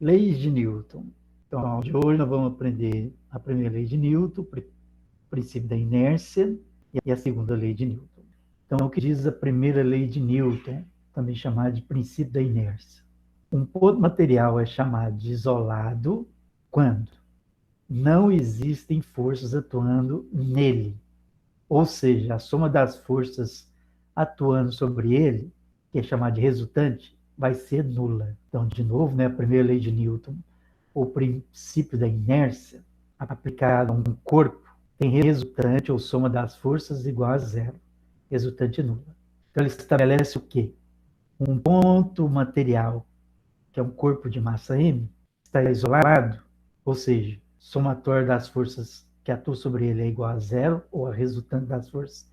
Leis de Newton. Então, de hoje nós vamos aprender a primeira lei de Newton, o princípio da inércia, e a segunda lei de Newton. Então, o que diz a primeira lei de Newton, também chamada de princípio da inércia? Um ponto material é chamado de isolado quando não existem forças atuando nele. Ou seja, a soma das forças atuando sobre ele, que é chamada de resultante, vai ser nula. Então, de novo, né, a primeira lei de Newton, o princípio da inércia, aplicado a um corpo, tem resultante ou soma das forças igual a zero. Resultante nula. Então, ele estabelece o quê? Um ponto material, que é um corpo de massa m, está isolado, ou seja, somatório das forças que atuam sobre ele é igual a zero, ou a resultante das forças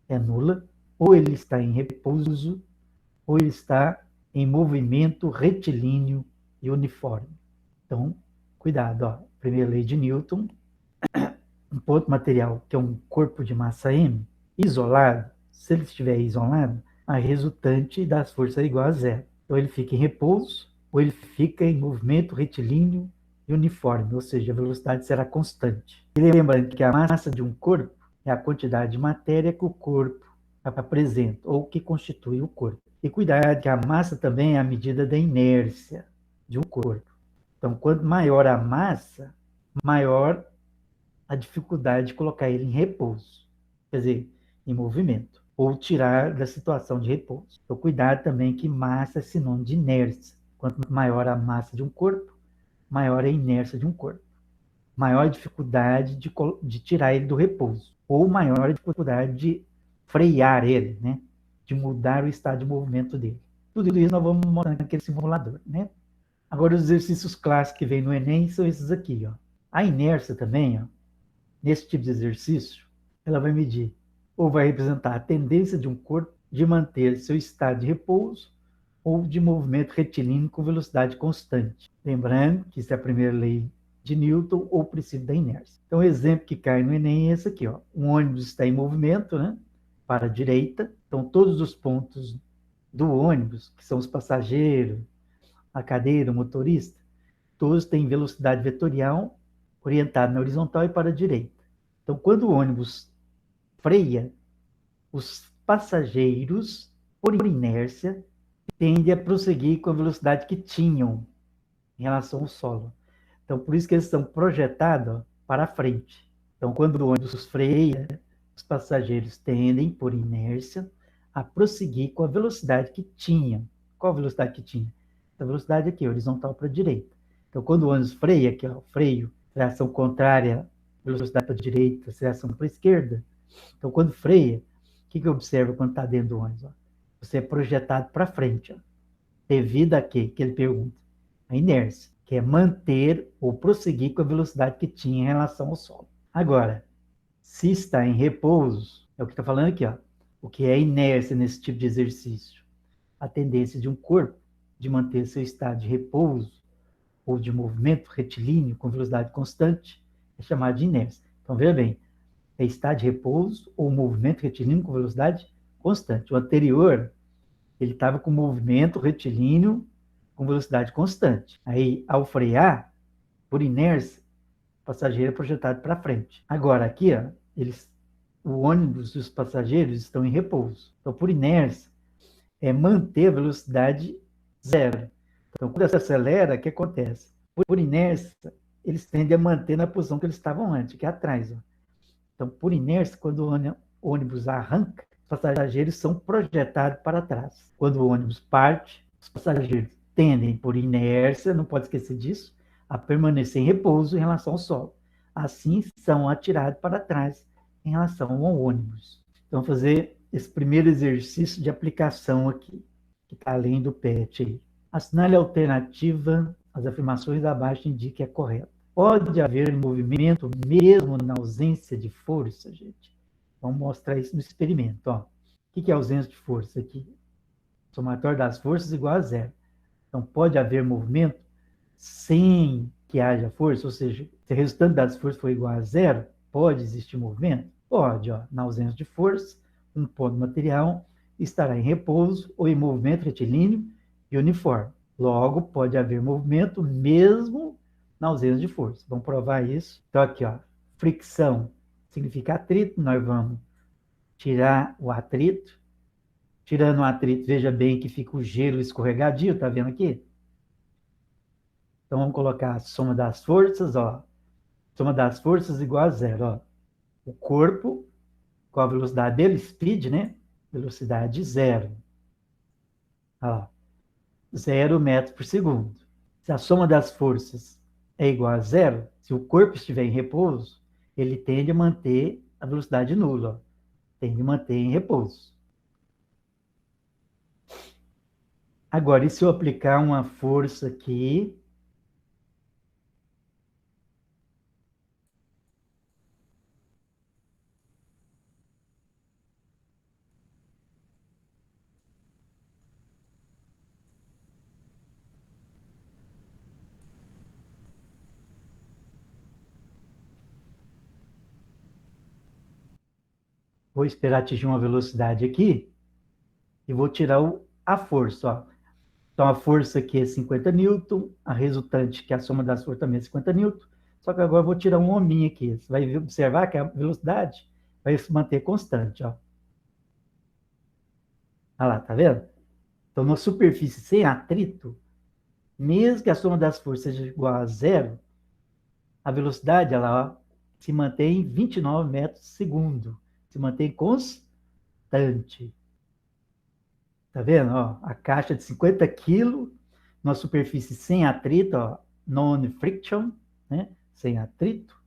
é nula, ou ele está em repouso, ou ele está em movimento retilíneo e uniforme. Então, cuidado, ó. Primeira lei de Newton, um ponto material que é um corpo de massa m, isolado, se ele estiver isolado, a resultante das forças é igual a zero. Então, ele fica em repouso, ou ele fica em movimento retilíneo e uniforme, ou seja, a velocidade será constante. E lembrando que a massa de um corpo é a quantidade de matéria que o corpo apresenta, ou que constitui o corpo. E cuidado que a massa também é a medida da inércia de um corpo. Então, quanto maior a massa, maior a dificuldade de colocar ele em repouso, quer dizer, em movimento, ou tirar da situação de repouso. Então, cuidado também que massa é sinônimo de inércia. Quanto maior a massa de um corpo, maior a inércia de um corpo. Maior a dificuldade de tirar ele do repouso, ou maior a dificuldade de frear ele, né? De mudar o estado de movimento dele. Tudo isso nós vamos mostrar naquele simulador, né? Agora, os exercícios clássicos que vem no Enem são esses aqui, ó. A inércia também, ó, nesse tipo de exercício, ela vai medir ou vai representar a tendência de um corpo de manter seu estado de repouso ou de movimento retilíneo com velocidade constante. Lembrando que isso é a primeira lei de Newton ou o princípio da inércia. Então, o exemplo que cai no Enem é esse aqui, ó. Um ônibus está em movimento, né, para a direita. Então, todos os pontos do ônibus, que são os passageiros, a cadeira, o motorista, todos têm velocidade vetorial orientada na horizontal e para a direita. Então, quando o ônibus freia, os passageiros, por inércia, tendem a prosseguir com a velocidade que tinham em relação ao solo. Então, por isso que eles são projetados para frente. Então, quando o ônibus freia, os passageiros tendem, por inércia, a prosseguir com a velocidade que tinham. Qual a velocidade que tinha? A velocidade aqui, horizontal para a direita. Então, quando o ônibus freia, aqui, ó, freio, tração contrária, velocidade para a direita, tração para a esquerda. Então, quando freia, o que observa quando está dentro do ônibus? Ó? Você é projetado para frente. Ó. Devido a quê? Que ele pergunta. A inércia, que é manter ou prosseguir com a velocidade que tinha em relação ao solo. Agora, se está em repouso, é o que está falando aqui, ó. O que é inércia nesse tipo de exercício? A tendência de um corpo de manter seu estado de repouso ou de movimento retilíneo com velocidade constante é chamado de inércia. Então, veja bem, é estado de repouso ou movimento retilíneo com velocidade constante. O anterior, ele estava com movimento retilíneo com velocidade constante. Aí, ao frear, por inércia, o passageiro é projetado para frente. Agora, aqui, ó, o ônibus e os passageiros estão em repouso. Então, por inércia, é manter a velocidade zero. Então, quando se acelera, o que acontece? Por inércia, eles tendem a manter na posição que eles estavam antes, que é atrás. Ó. Então, por inércia, quando o ônibus arranca, os passageiros são projetados para trás. Quando o ônibus parte, os passageiros tendem, por inércia, não pode esquecer disso, a permanecer em repouso em relação ao solo. Assim, são atirados para trás em relação ao ônibus. Então, vamos fazer esse primeiro exercício de aplicação aqui, que está além do PET aí. Assinale a alternativa, as afirmações abaixo indiquem que é correta. Pode haver movimento mesmo na ausência de força, gente? Vamos mostrar isso no experimento. Ó. O que é ausência de força aqui? Somatório das forças igual a zero. Então, pode haver movimento sem que haja força, ou seja, se o resultante das forças for igual a zero, pode existir movimento? Pode. Ó. Na ausência de força, um ponto material estará em repouso ou em movimento retilíneo e uniforme. Logo, pode haver movimento mesmo na ausência de força. Vamos provar isso. Então, aqui, ó, fricção significa atrito. Nós vamos tirar o atrito. Tirando o atrito, veja bem que fica o gelo escorregadio, tá vendo aqui? Então, vamos colocar a soma das forças, ó. Soma das forças igual a zero, ó. O corpo, com a velocidade dele, speed, né? Velocidade zero. Ó, 0 metros por segundo. Se a soma das forças é igual a zero, se o corpo estiver em repouso, ele tende a manter a velocidade nula, ó. Tende a manter em repouso. Agora, e se eu aplicar uma força aqui? Vou esperar atingir uma velocidade aqui e vou tirar a força, ó. Então, a força aqui é 50 newton, a resultante, que é a soma das forças, também é 50 newton, só que agora eu vou tirar um ominho aqui. Você vai observar que a velocidade vai se manter constante, ó. Olha lá, tá vendo? Então, na superfície sem atrito, mesmo que a soma das forças seja igual a zero, a velocidade ela, ó, se mantém em 29 metros por segundo. Se mantém constante. Tá vendo? Ó, a caixa de 50 quilos, numa superfície sem atrito, ó, non-friction, né? Sem atrito.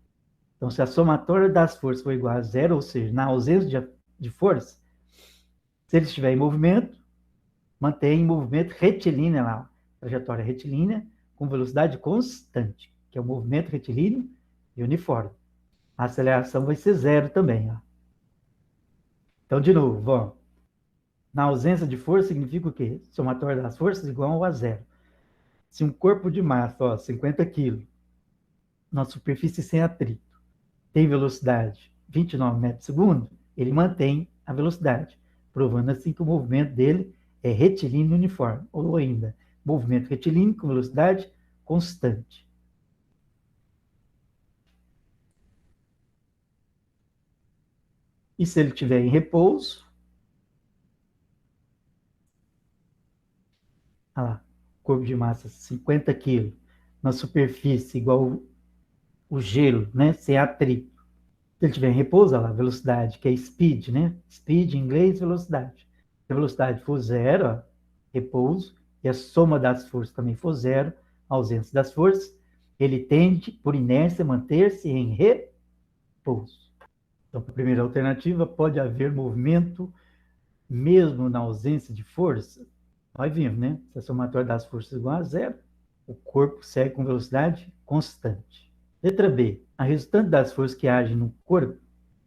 Então, se a somatória das forças for igual a zero, ou seja, na ausência de força, se ele estiver em movimento, mantém em movimento retilíneo lá, trajetória retilínea com velocidade constante, que é o movimento retilíneo e uniforme. A aceleração vai ser zero também, ó. Então, de novo, ó, na ausência de força significa o quê? Somatória das forças igual a zero. Se um corpo de massa, ó, 50 kg, na superfície sem atrito, tem velocidade 29 metros por segundo, ele mantém a velocidade, provando assim que o movimento dele é retilíneo uniforme, ou ainda, movimento retilíneo com velocidade constante. E se ele estiver em repouso, olha lá, corpo de massa 50 kg, na superfície igual o gelo, né, sem atrito. Se ele estiver em repouso, olha lá, velocidade, que é speed, né? Speed em inglês, velocidade. Se a velocidade for zero, ó, repouso, e a soma das forças também for zero, ausência das forças, ele tende, por inércia, manter-se em repouso. Então, a primeira alternativa, pode haver movimento mesmo na ausência de força. Nós vimos, né? Se a somatória das forças é igual a zero, o corpo segue com velocidade constante. Letra B. A resultante das forças que agem no corpo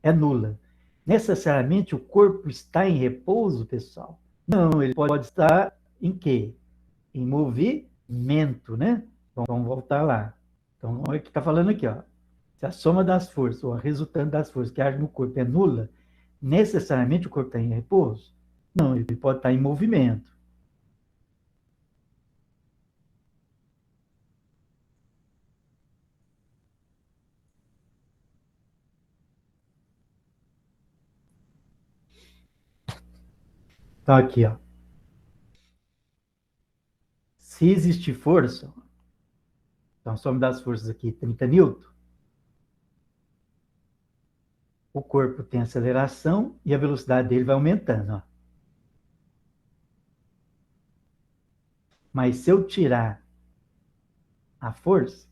é nula. Necessariamente o corpo está em repouso, pessoal? Não, ele pode estar em quê? Em movimento, né? Vamos voltar lá. Então, olha o que está falando aqui, ó. Se a soma das forças ou a resultante das forças que agem no corpo é nula, necessariamente o corpo está em repouso? Não, ele pode estar em movimento. Então, aqui, ó. Se existir força, então a soma das forças aqui, 30 newton, o corpo tem aceleração e a velocidade dele vai aumentando, ó. Mas se eu tirar a força,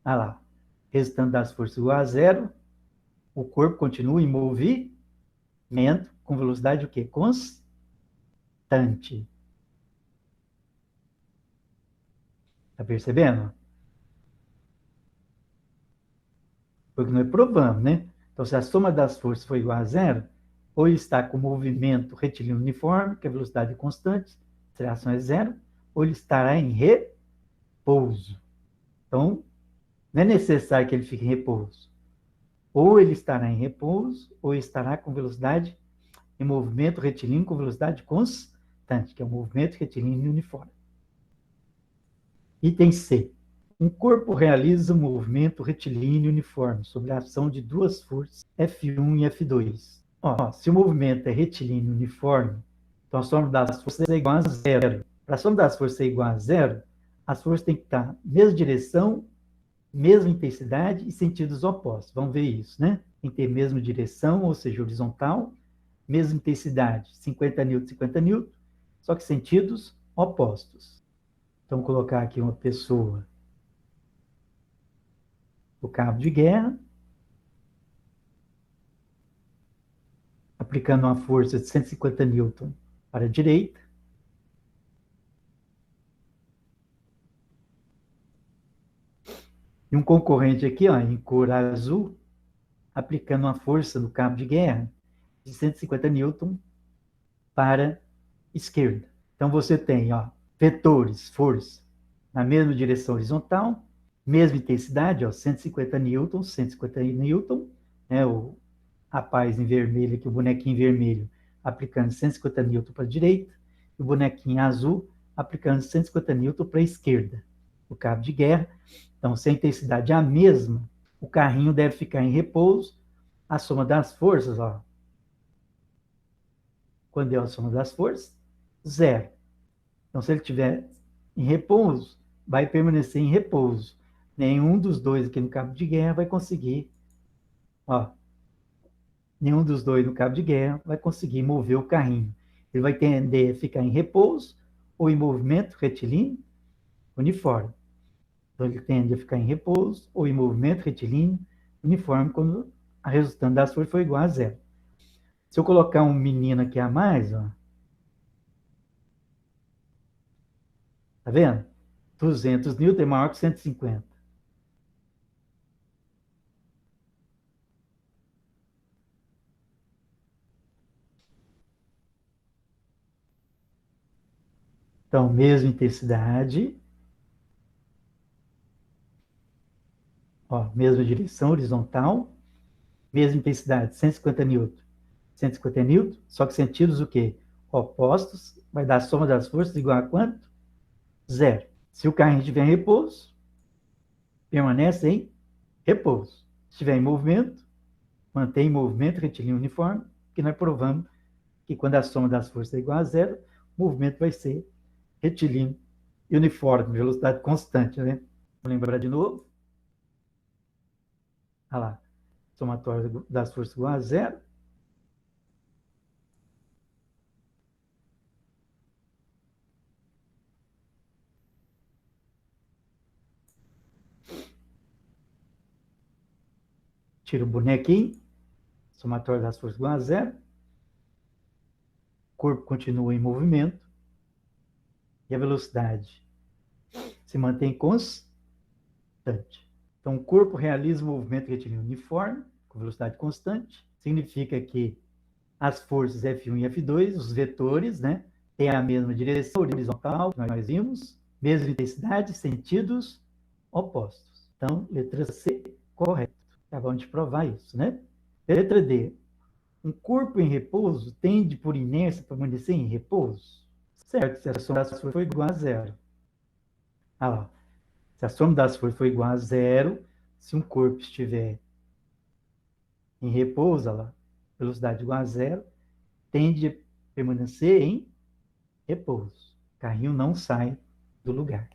olha lá, resultante das forças igual a zero, o corpo continua em movimento com velocidade o quê? Constante. Tá percebendo? Porque nós provamos, né? Então, se a soma das forças for igual a zero, ou ele está com movimento retilíneo uniforme, que a velocidade é constante, a aceleração é zero, ou ele estará em repouso. Então, não é necessário que ele fique em repouso. Ou ele estará em repouso, ou estará com velocidade em movimento retilíneo com velocidade constante, que é o movimento retilíneo uniforme. Item C. Um corpo realiza um movimento retilíneo uniforme sob a ação de duas forças F1 e F2. Se o movimento é retilíneo uniforme, então a soma das forças é igual a zero. Para a soma das forças ser igual a zero, as forças têm que estar mesma direção, mesma intensidade e sentidos opostos. Vamos ver isso, né? Tem que ter mesma direção, ou seja, horizontal, mesma intensidade, 50 newtons, 50 newtons, só que sentidos opostos. Então, vou colocar aqui uma pessoa no cabo de guerra, aplicando uma força de 150 newtons para a direita, e um concorrente aqui, ó, em cor azul, aplicando uma força no cabo de guerra de 150 newtons para a esquerda. Então, você tem, ó, vetores, força, na mesma direção horizontal, mesma intensidade, ó, 150 newtons, 150 newtons, né, o rapaz em vermelho aqui, o bonequinho vermelho, aplicando 150 newtons para a direita, e o bonequinho azul aplicando 150 newtons para a esquerda, o cabo de guerra. Então, se a intensidade é a mesma, o carrinho deve ficar em repouso, a soma das forças, ó, quando é a soma das forças, zero. Então, se ele estiver em repouso, vai permanecer em repouso. Nenhum dos dois aqui no cabo de guerra vai conseguir, ó, nenhum dos dois no cabo de guerra vai conseguir mover o carrinho. Ele vai tender a ficar em repouso ou em movimento retilíneo uniforme. Então, ele tende a ficar em repouso ou em movimento retilíneo uniforme quando a resultante das forças for igual a zero. Se eu colocar um menino aqui a mais, ó, tá vendo? 200 newton é maior que 150. Então, mesma intensidade, ó, mesma direção horizontal, mesma intensidade, 150 newton. 150 newton, só que sentidos o quê? Opostos, vai dar a soma das forças igual a quanto? Zero. Se o carrinho estiver em repouso, permanece em repouso. Se estiver em movimento, mantém em movimento retilíneo uniforme, que nós provamos que quando a soma das forças é igual a zero, o movimento vai ser retilíneo e uniforme, velocidade constante, né? Vamos lembrar de novo. Olha lá, somatório das forças igual a zero. Tira o bonequinho, somatório das forças igual a zero. O corpo continua em movimento e a velocidade se mantém constante. Então, o corpo realiza um movimento retilíneo uniforme, com velocidade constante. Significa que as forças F1 e F2, os vetores, né, têm a mesma direção horizontal que nós vimos, mesma intensidade, sentidos opostos. Então, letra C, correto. Acabamos de provar isso, né? Letra D. Um corpo em repouso tende, por inércia, a permanecer em repouso? Certo, se a soma das forças for igual a zero. Ah lá. Se a soma das forças for igual a zero, se um corpo estiver em repouso, olha lá, velocidade igual a zero, tende a permanecer em repouso. O carrinho não sai do lugar.